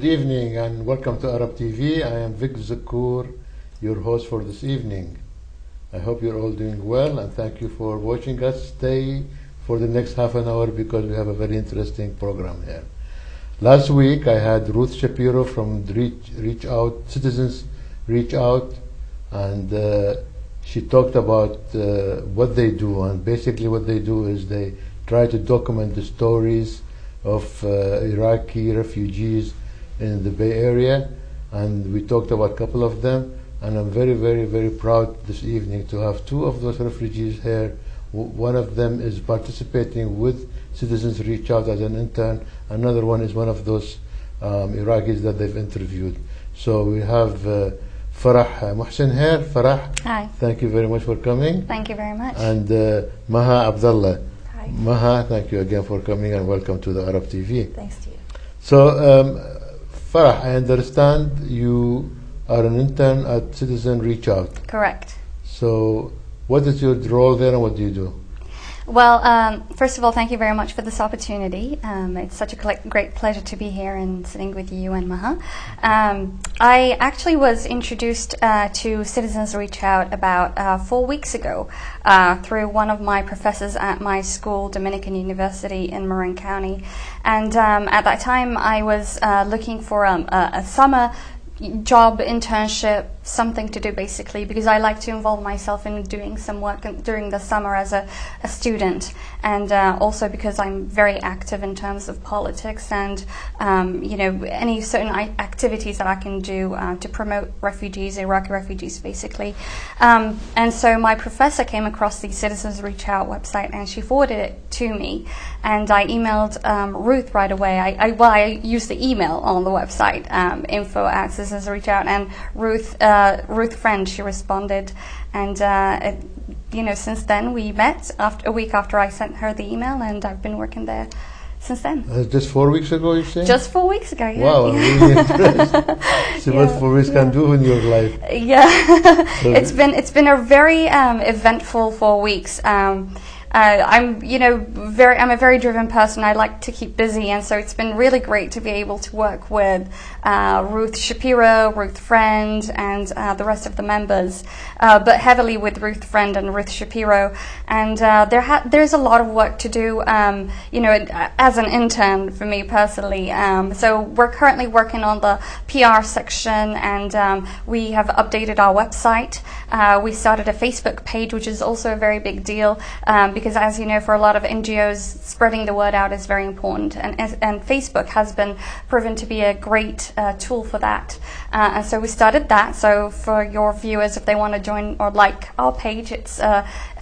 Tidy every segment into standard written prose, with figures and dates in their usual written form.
Good evening and welcome to Arab TV. I am Vic Zikoor, your host for this evening. I hope you're all doing well and thank you for watching us. Stay for the next half an hour because we have a very interesting program here. Last week I had Ruth Shapiro from Reach Out, Citizens Reach Out, and she talked about what they do, and basically what they do is they try to document the stories of Iraqi refugees in the Bay Area, and we talked about a couple of them, and I'm very, very, very proud this evening to have two of those refugees here. One of them is participating with Citizens Reach Out as an intern. Another one is one of those Iraqis that they've interviewed. So we have Farah Muhsin here. Farah, hi. Thank you very much for coming. Thank you very much. And Maha Abdullah. Hi. Maha, thank you again for coming and welcome to the Arab TV. Thanks to you. So Farah, I understand you are an intern at Citizen Reach Out. Correct. So what is your role there and what do you do? Well, first of all, thank you very much for this opportunity. It's such a great pleasure to be here and sitting with you and Maha. I actually was introduced to Citizens Reach Out about 4 weeks ago through one of my professors at my school, Dominican University in Marin County. And at that time, I was looking for a summer job, internship, something to do basically, because I like to involve myself in doing some work during the summer as a student, and also because I'm very active in terms of politics and you know, any certain activities that I can do to promote refugees, Iraqi refugees basically. And so my professor came across the Citizens Reach Out website and she forwarded it to me, and I emailed Ruth right away. I used the email on the website, info@Citizens Reach Out, and Ruth friend, she responded, and you know, since then we met a week after I sent her the email, and I've been working there since then. Just 4 weeks ago, you say? Just 4 weeks ago, yeah. Wow, I'm really impressed. See what 4 weeks can do in your life. Yeah, it's been a very eventful 4 weeks. I'm a very driven person. I like to keep busy, and so it's been really great to be able to work with Ruth Shapiro, Ruth Friend, and the rest of the members, but heavily with Ruth Friend and Ruth Shapiro. And there's a lot of work to do, you know, as an intern for me personally. So we're currently working on the PR section, and we have updated our website. We started a Facebook page, which is also a very big deal, because as you know, for a lot of NGOs, spreading the word out is very important, and Facebook has been proven to be a great tool for that. And so we started that. So for your viewers, if they want to join or like our page, it's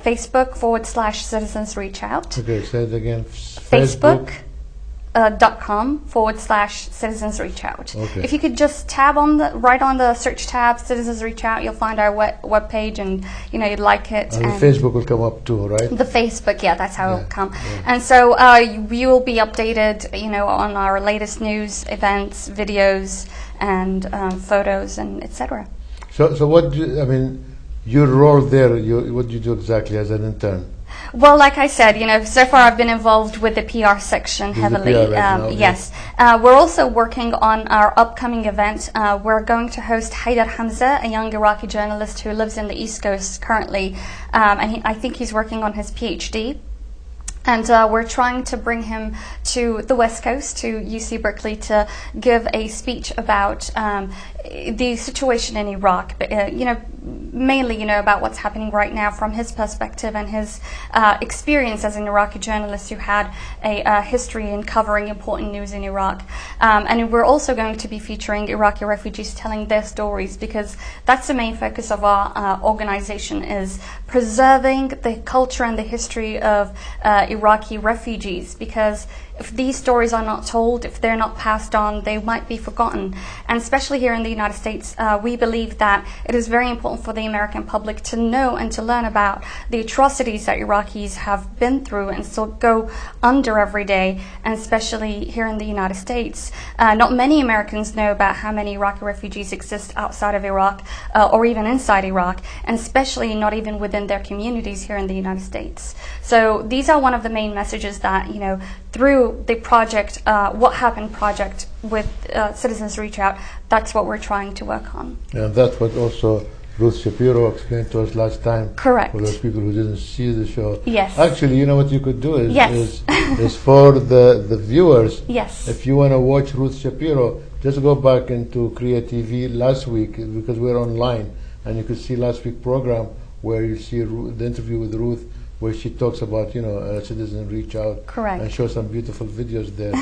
Facebook.com/Citizens Reach Out. Okay, say it again. Facebook.com/Citizens Reach Out. Okay. If you could just tab on right on the search tab, Citizens Reach Out, you'll find our web page, and you know, you'd like it. And the Facebook will come up too, right? The Facebook, yeah, that's how it'll come. Yeah. And so you will be updated, you know, on our latest news, events, videos, and photos, and etc. So what I mean, your role there, what do you do exactly as an intern? Well, like I said, you know, so far I've been involved with the PR section heavily. The PR right now, yes. We're also working on our upcoming event. We're going to host Haidar Hamza, a young Iraqi journalist who lives in the East Coast currently, and I think he's working on his PhD. And we're trying to bring him to the West Coast, to UC Berkeley, to give a speech about the situation in Iraq, but, you know, mainly, you know, about what's happening right now from his perspective and his experience as an Iraqi journalist who had a history in covering important news in Iraq. And we're also going to be featuring Iraqi refugees telling their stories, because that's the main focus of our organization, is preserving the culture and the history of Iraqi refugees, because if these stories are not told, if they're not passed on, they might be forgotten. And especially here in the United States, we believe that it is very important for the American public to know and to learn about the atrocities that Iraqis have been through and still go under every day, and especially here in the United States. Not many Americans know about how many Iraqi refugees exist outside of Iraq or even inside Iraq, and especially not even within their communities here in the United States. So these are one of the main messages that, you know, through through the project, What Happened project with Citizens Reach Out, that's what we're trying to work on. And that's what also Ruth Shapiro explained to us last time. Correct. For those people who didn't see the show. Yes. Actually, you know what you could do is, Yes. is for the viewers, Yes. if you want to watch Ruth Shapiro, just go back into Korea TV last week, because we're online, and you could see last week's program where you see the interview with Ruth, where she talks about, Citizens Reach Out. Correct. And show some beautiful videos there.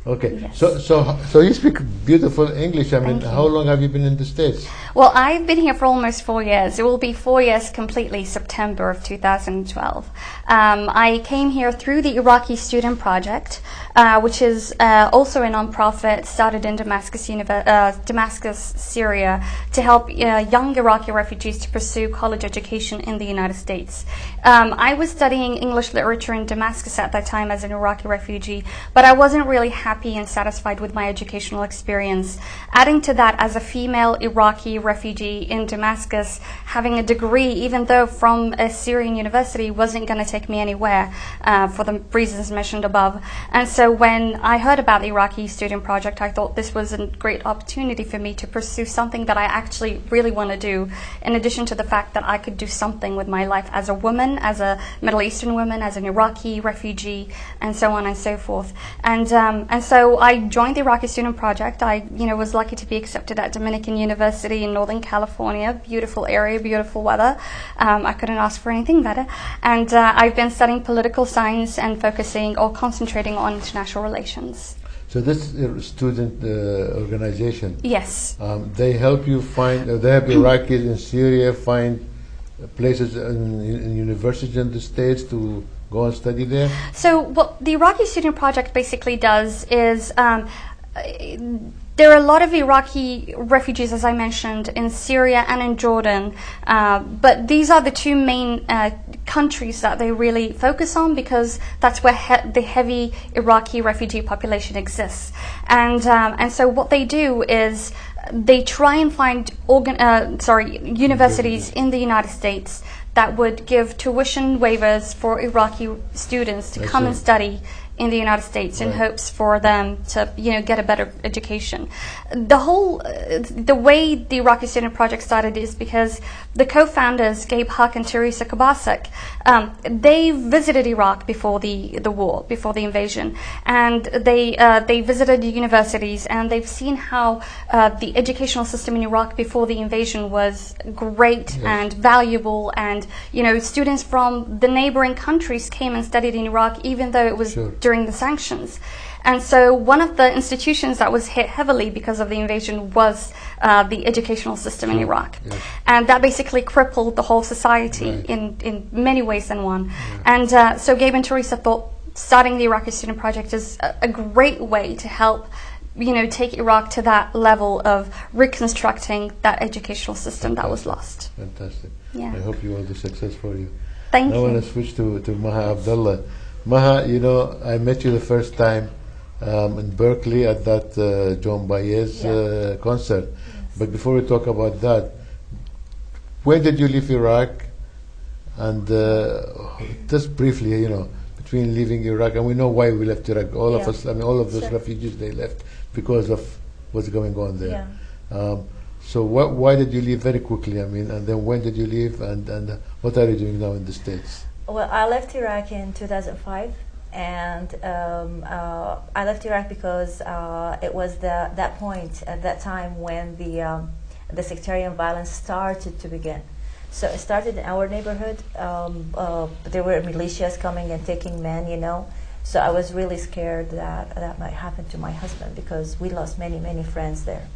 Okay, Yes. so you speak beautiful English. I mean, Thank you. how long have you been in the States? Well, I've been here for almost 4 years. It will be 4 years completely, September of 2012. I came here through the Iraqi Student Project, which is also a non-profit started in Damascus, Syria, to help young Iraqi refugees to pursue college education in the United States. I was studying English literature in Damascus at that time as an Iraqi refugee, but I wasn't really happy and satisfied with my educational experience. Adding to that, as a female Iraqi refugee in Damascus, having a degree, even though from a Syrian university, wasn't going to take me anywhere for the reasons mentioned above. And so when I heard about the Iraqi Student Project, I thought this was a great opportunity for me to pursue something that I actually really want to do, in addition to the fact that I could do something with my life as a woman, as a Middle Eastern woman, as an Iraqi refugee, and so on and so forth. And so I joined the Iraqi Student Project. I was lucky to be accepted at Dominican University in Northern California. Beautiful area, beautiful weather. I couldn't ask for anything better. And I've been studying political science and focusing or concentrating on international relations. So this student organization, Yes. they help you find, they help Iraqis in Syria find places in universities in the States to go and study there? So what the Iraqi Student Project basically does is there are a lot of Iraqi refugees, as I mentioned, in Syria and in Jordan, but these are the two main countries that they really focus on, because that's where the heavy Iraqi refugee population exists. And so what they do is they try and find universities in the United States that would give tuition waivers for Iraqi students to come and study in the United States in hopes for them to, get a better education. The way the Iraqi Student Project started is because the co-founders, Gabe Huck and Teresa Kabasek, they visited Iraq before the war, before the invasion, and they visited the universities, and they've seen how the educational system in Iraq before the invasion was great and valuable, and students from the neighboring countries came and studied in Iraq, even though it was during the sanctions. And so one of the institutions that was hit heavily because of the invasion was the educational system in Iraq. And that basically crippled the whole society in many ways than one. And so Gabe and Teresa thought starting the Iraqi Student Project is a great way to help take Iraq to that level of reconstructing that educational system that was lost. Fantastic. Yeah. I hope you all the success for you. Thank you. I want to switch to Maha Abdullah. Maha, I met you the first time in Berkeley at that John Baez concert. But before we talk about that, when did you leave Iraq? And just briefly, between leaving Iraq, and we know why we left Iraq. All of us, all of those refugees, they left because of what's going on there. So why did you leave very quickly? And then when did you leave, and what are you doing now in the States? Well, I left Iraq in 2005, and I left Iraq because it was that point at that time when the sectarian violence started to begin. So it started in our neighborhood. There were militias coming and taking men, So I was really scared that might happen to my husband, because we lost many friends there.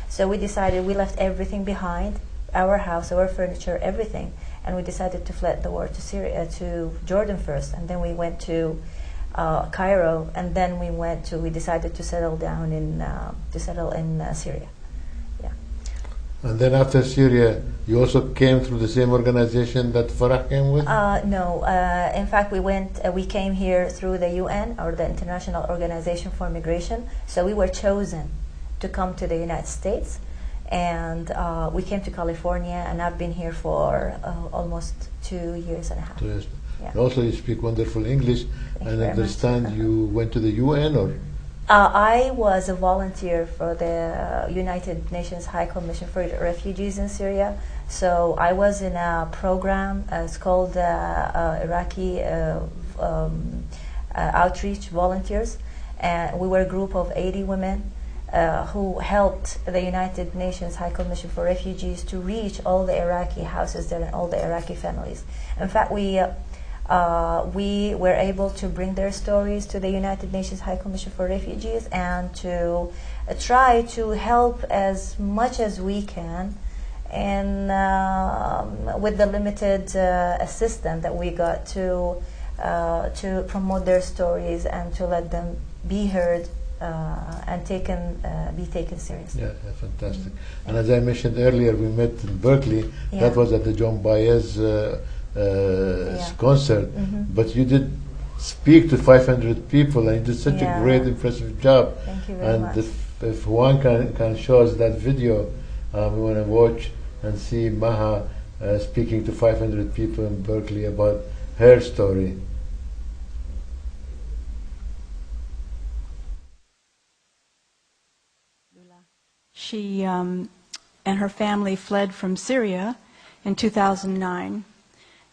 So we decided, we left everything behind, our house, our furniture, everything. And we decided to flee the war to Syria, to Jordan first, and then we went to Cairo, and then we decided to settle down in Syria. And then after Syria, you also came through the same organization that Farah came with? No, in fact we came here through the UN, or the International Organization for Migration. So we were chosen to come to the United States. And we came to California, and I've been here for almost 2 years and a half. 2 years. Yeah. Also, you speak wonderful English, Thank and you I very understand much. you went to the UN, or? I was a volunteer for the United Nations High Commission for Refugees in Syria. So I was in a program, it's called Iraqi Outreach Volunteers. And we were a group of 80 women who helped the United Nations High Commission for Refugees to reach all the Iraqi houses there and all the Iraqi families. In fact, we were able to bring their stories to the United Nations High Commission for Refugees and to try to help as much as we can, and with the limited assistance that we got to promote their stories and to let them be heard and be taken seriously. Yeah, fantastic. And as I mentioned earlier, we met in Berkeley. Yeah. That was at the John Baez concert. But you did speak to 500 people, and you did such a great, impressive job. Thank you very much. If one can show us that video, we want to watch and see Maha speaking to 500 people in Berkeley about her story. She and her family fled from Syria in 2009,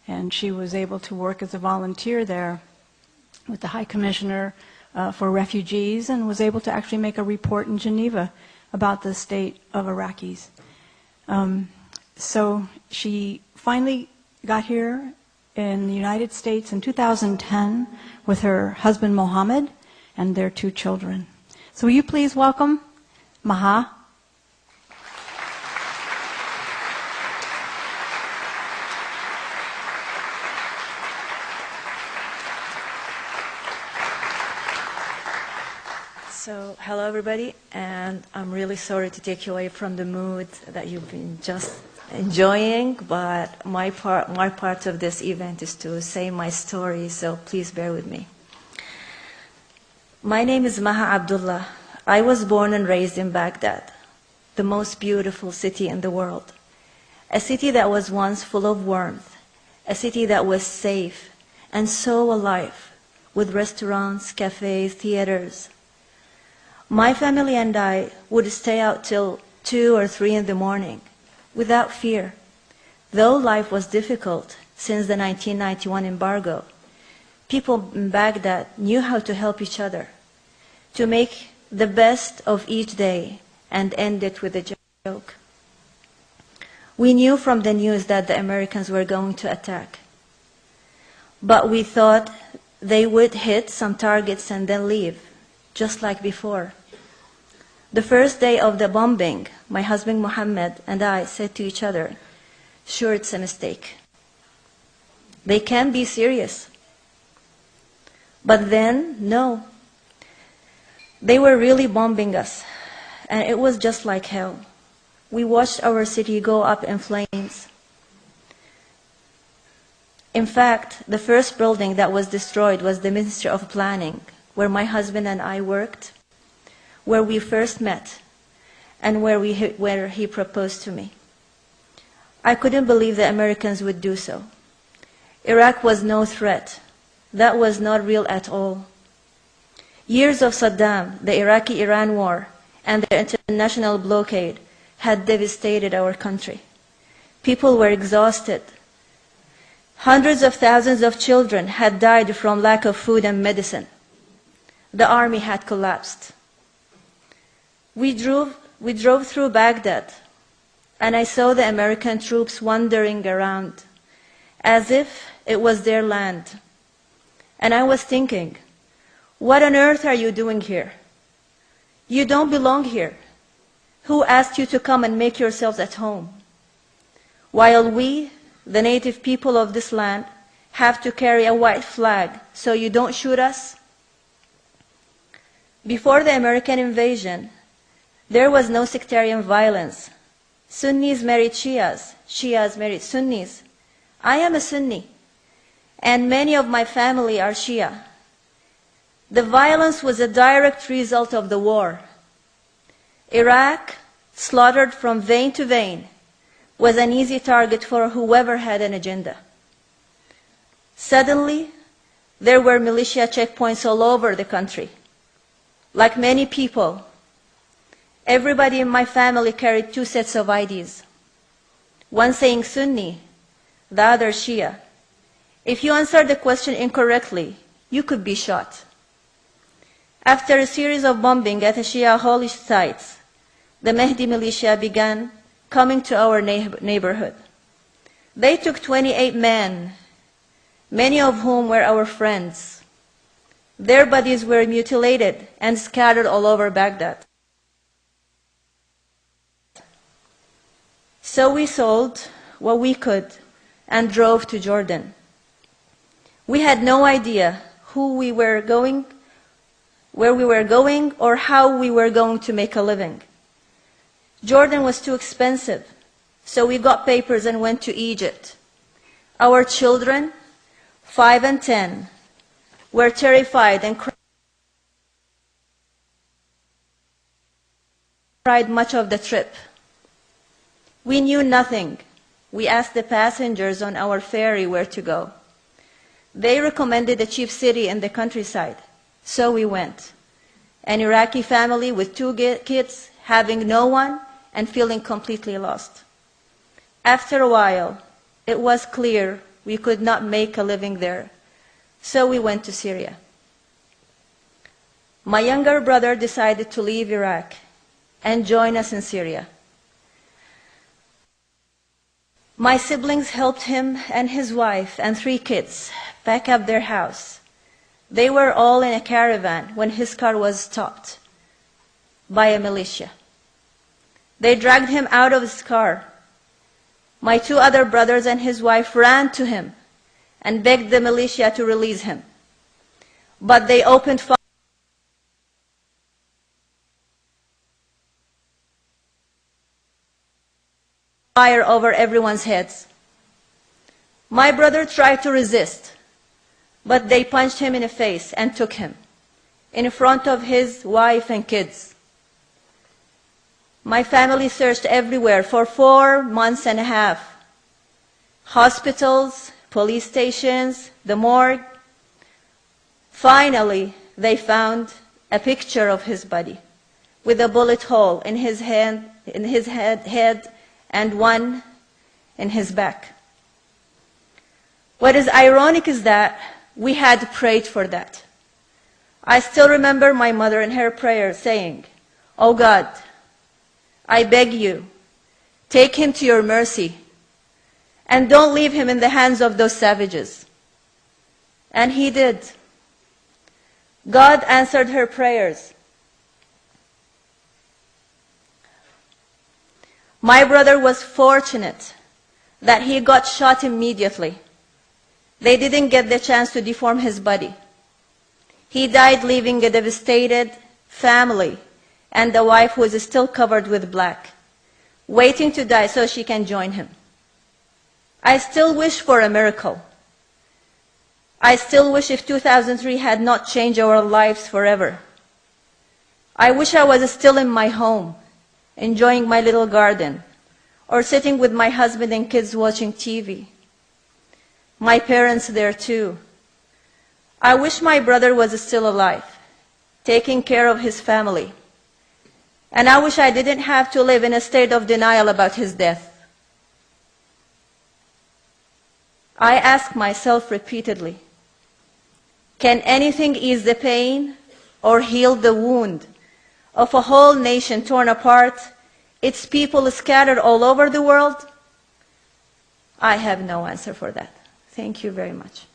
and she was able to work as a volunteer there with the High Commissioner for Refugees, and was able to actually make a report in Geneva about the state of Iraqis. So she finally got here in the United States in 2010 with her husband Mohammed and their 2 children. So will you please welcome Maha? So, hello everybody, and I'm really sorry to take you away from the mood that you've been just enjoying, but my part of this event is to say my story, so please bear with me. My name is Maha Abdullah. I was born and raised in Baghdad, the most beautiful city in the world. A city that was once full of warmth, a city that was safe and so alive, with restaurants, cafes, theaters. My family and I would stay out till 2 or 3 in the morning, without fear. Though life was difficult since the 1991 embargo, people in Baghdad knew how to help each other, to make the best of each day and end it with a joke. We knew from the news that the Americans were going to attack, but we thought they would hit some targets and then leave, just like before. The first day of the bombing, my husband Mohammed and I said to each other, sure, it's a mistake. They can be serious. But then, no. They were really bombing us, and it was just like hell. We watched our city go up in flames. In fact, the first building that was destroyed was the Ministry of Planning, where my husband and I worked, where we first met, and where he proposed to me. I couldn't believe the Americans would do so. Iraq was no threat. That was not real at all. Years of Saddam, the Iraqi-Iran war, and the international blockade had devastated our country. People were exhausted. Hundreds of thousands of children had died from lack of food and medicine. The army had collapsed. We drove through Baghdad, and I saw the American troops wandering around as if it was their land. And I was thinking, what on earth are you doing here? You don't belong here. Who asked you to come and make yourselves at home? While we, the native people of this land, have to carry a white flag so you don't shoot us? Before the American invasion, there was no sectarian violence. Sunnis married Shias, Shias married Sunnis. I am a Sunni, and many of my family are Shia. The violence was a direct result of the war. Iraq, slaughtered from vein to vein, was an easy target for whoever had an agenda. Suddenly, there were militia checkpoints all over the country. Like many people, everybody in my family carried 2 sets of IDs. One saying Sunni, the other Shia. If you answered the question incorrectly, you could be shot. After a series of bombing at the Shia holy sites, the Mahdi militia began coming to our neighborhood. They took 28 men, many of whom were our friends. Their bodies were mutilated and scattered all over Baghdad. So we sold what we could and drove to Jordan. We had no idea where we were going, or how we were going to make a living. Jordan was too expensive, so we got papers and went to Egypt. Our children, 5 and 10, were terrified and cried much of the trip. We knew nothing. We asked the passengers on our ferry where to go. They recommended a cheap city in the countryside, so we went. An Iraqi family with 2 kids, having no one and feeling completely lost. After a while, it was clear we could not make a living there, so we went to Syria. My younger brother decided to leave Iraq and join us in Syria. My siblings helped him and his wife and 3 kids pack up their house. They were all in a caravan when his car was stopped by a militia. They dragged him out of his car. My 2 other brothers and his wife ran to him and begged the militia to release him. But they opened fire over everyone's heads. My brother tried to resist, but they punched him in the face and took him in front of his wife and kids. My family searched everywhere for 4 months and a half. Hospitals, police stations, the morgue. Finally, they found a picture of his body with a bullet hole in his head and one in his back. What is ironic is that we had prayed for that. I still remember my mother in her prayer saying, "Oh God, I beg you, take him to your mercy and don't leave him in the hands of those savages." And he did. God answered her prayers. My brother was fortunate that he got shot immediately. They didn't get the chance to deform his body. He died leaving a devastated family and a wife who is still covered with black, waiting to die so she can join him. I still wish for a miracle. I still wish if 2003 had not changed our lives forever. I wish I was still in my home, enjoying my little garden, or sitting with my husband and kids watching TV. My parents there too. I wish my brother was still alive, taking care of his family. And I wish I didn't have to live in a state of denial about his death. I ask myself repeatedly, can anything ease the pain or heal the wound of a whole nation torn apart, its people scattered all over the world? I have no answer for that. Thank you very much.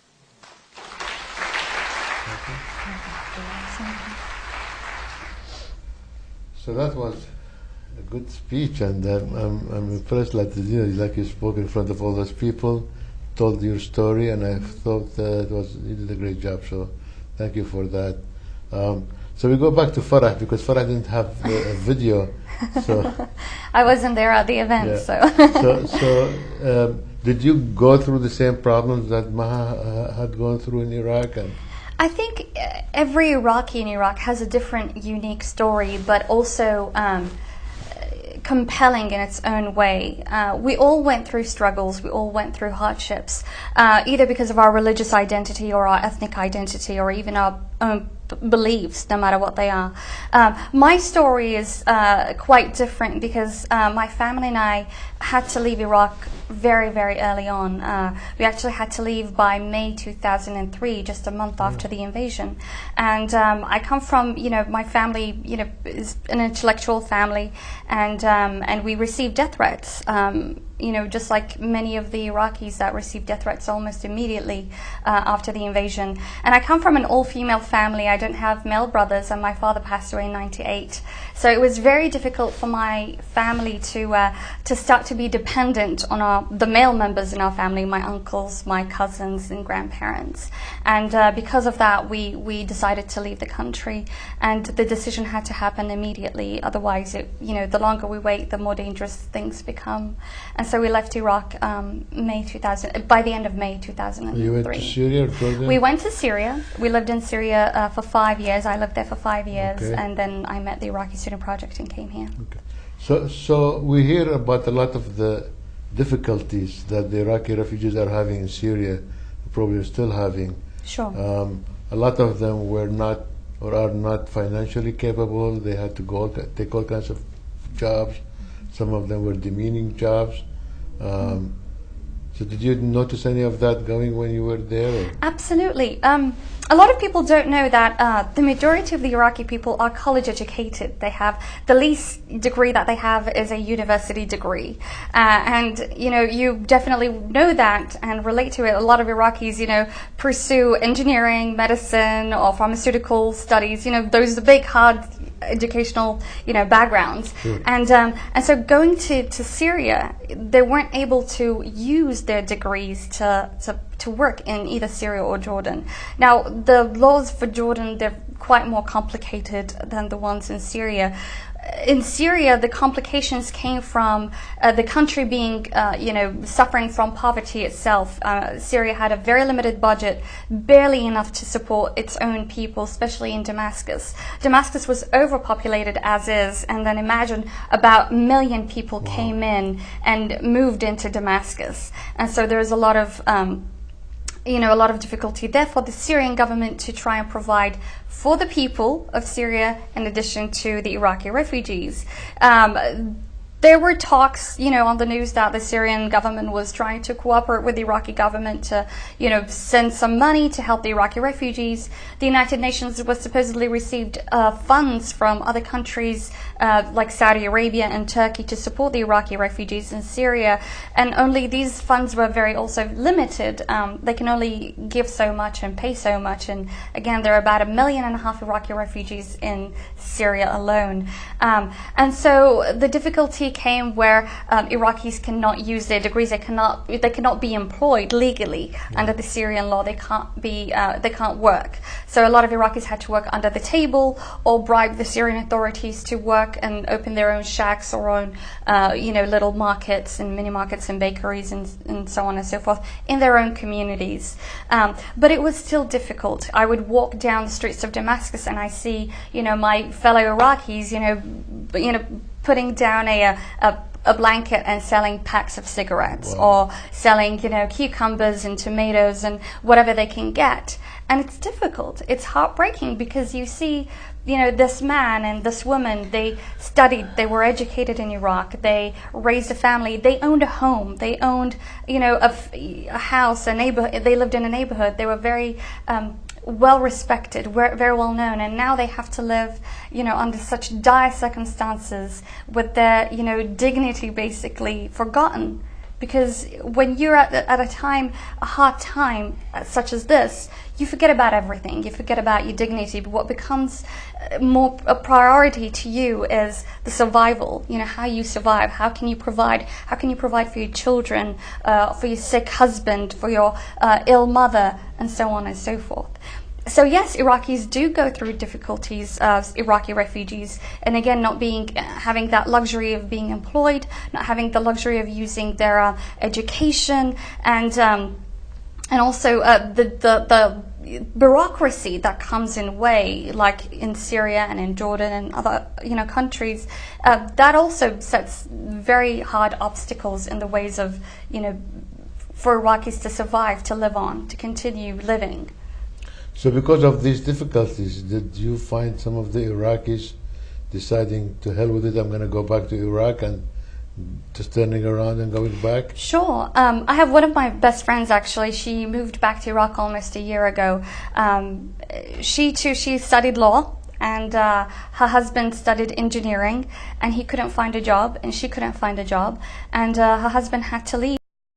So that was a good speech, and I'm impressed like you spoke in front of all those people, told your story, and I thought you did a great job, so thank you for that. So we go back to Farah, because Farah didn't have a video. So I wasn't there at the event, yeah. so. Did you go through the same problems that Maha had gone through in Iraq? And I think every Iraqi in Iraq has a different, unique story, but also compelling in its own way. We all went through struggles, we all went through hardships, either because of our religious identity or our ethnic identity or even our own beliefs, no matter what they are. My story is quite different because my family and I had to leave Iraq very, very early on. We actually had to leave by May 2003, just a month after the invasion. And I come from, my family, is an intellectual family, and we received death threats. Just like many of the Iraqis that received death threats almost immediately after the invasion. And I come from an all-female family. I don't have male brothers, and my father passed away in '98. So it was very difficult for my family to start to be dependent on the male members in our family, my uncles, my cousins, and grandparents. And because of that, we decided to leave the country, and the decision had to happen immediately. Otherwise, the longer we wait, the more dangerous things become. And so we left Iraq by the end of May 2003. You went to Syria or Jordan? We went to Syria. We lived in Syria for 5 years. I lived there for 5 years, Okay. and then I met the Iraqi Student Project and came here. Okay. So we hear about a lot of the difficulties that the Iraqi refugees are having in Syria, probably still having. Sure. A lot of them were not or are not financially capable. They had to take all kinds of jobs. Some of them were demeaning jobs. So did you notice any of that going when you were there? Or? Absolutely. A lot of people don't know that the majority of the Iraqi people are college educated. They have the least degree that they have is a university degree. And, you definitely know that and relate to it. A lot of Iraqis, pursue engineering, medicine, or pharmaceutical studies. Those are the big, hard educational, backgrounds. Sure. And so going to Syria, they weren't able to use their degrees to work in either Syria or Jordan. Now, the laws for Jordan, they're quite more complicated than the ones in Syria. In Syria, the complications came from the country being, suffering from poverty itself. Syria had a very limited budget, barely enough to support its own people, especially in Damascus. Damascus was overpopulated as is, and then imagine about 1 million people came in and moved into Damascus. And so there's a lot of a lot of difficulty there for the Syrian government to try and provide for the people of Syria in addition to the Iraqi refugees. There were talks, on the news that the Syrian government was trying to cooperate with the Iraqi government to, send some money to help the Iraqi refugees. The United Nations was supposedly received funds from other countries like Saudi Arabia and Turkey to support the Iraqi refugees in Syria. And only these funds were very also limited. They can only give so much and pay so much. And again, there are about 1.5 million Iraqi refugees in Syria alone. And so the difficulty came where Iraqis cannot use their degrees. They cannot be employed legally under the Syrian law. They can't work. So a lot of Iraqis had to work under the table or bribe the Syrian authorities to work and open their own shacks or own little markets and mini markets and bakeries and so on and so forth in their own communities. But it was still difficult. I would walk down the streets of Damascus and I see my fellow Iraqis putting down a blanket and selling packs of cigarettes. Wow. Or selling, cucumbers and tomatoes and whatever they can get. And it's difficult. It's heartbreaking because you see, this man and this woman, they studied, they were educated in Iraq, they raised a family, they owned a home, they owned, a house, a neighborhood, they lived in a neighborhood, they were very well respected, very well known, and now they have to live, under such dire circumstances with their, dignity basically forgotten. Because when you're at a hard time such as this, you forget about everything. You forget about your dignity. But what becomes more a priority to you is the survival. How you survive. How can you provide? How can you provide for your children, for your sick husband, for your ill mother, and so on and so forth. So yes, Iraqis do go through difficulties as Iraqi refugees, and again, not having that luxury of being employed, not having the luxury of using their education, and also the bureaucracy that comes in way, like in Syria and in Jordan and other countries, that also sets very hard obstacles in the ways of for Iraqis to survive, to live on, to continue living. So because of these difficulties, did you find some of the Iraqis deciding to hell with it, I'm going to go back to Iraq, and just turning around and going back? Sure. I have one of my best friends, actually. She moved back to Iraq almost a year ago. She studied law, and her husband studied engineering, and he couldn't find a job, and she couldn't find a job, and her husband had to leave.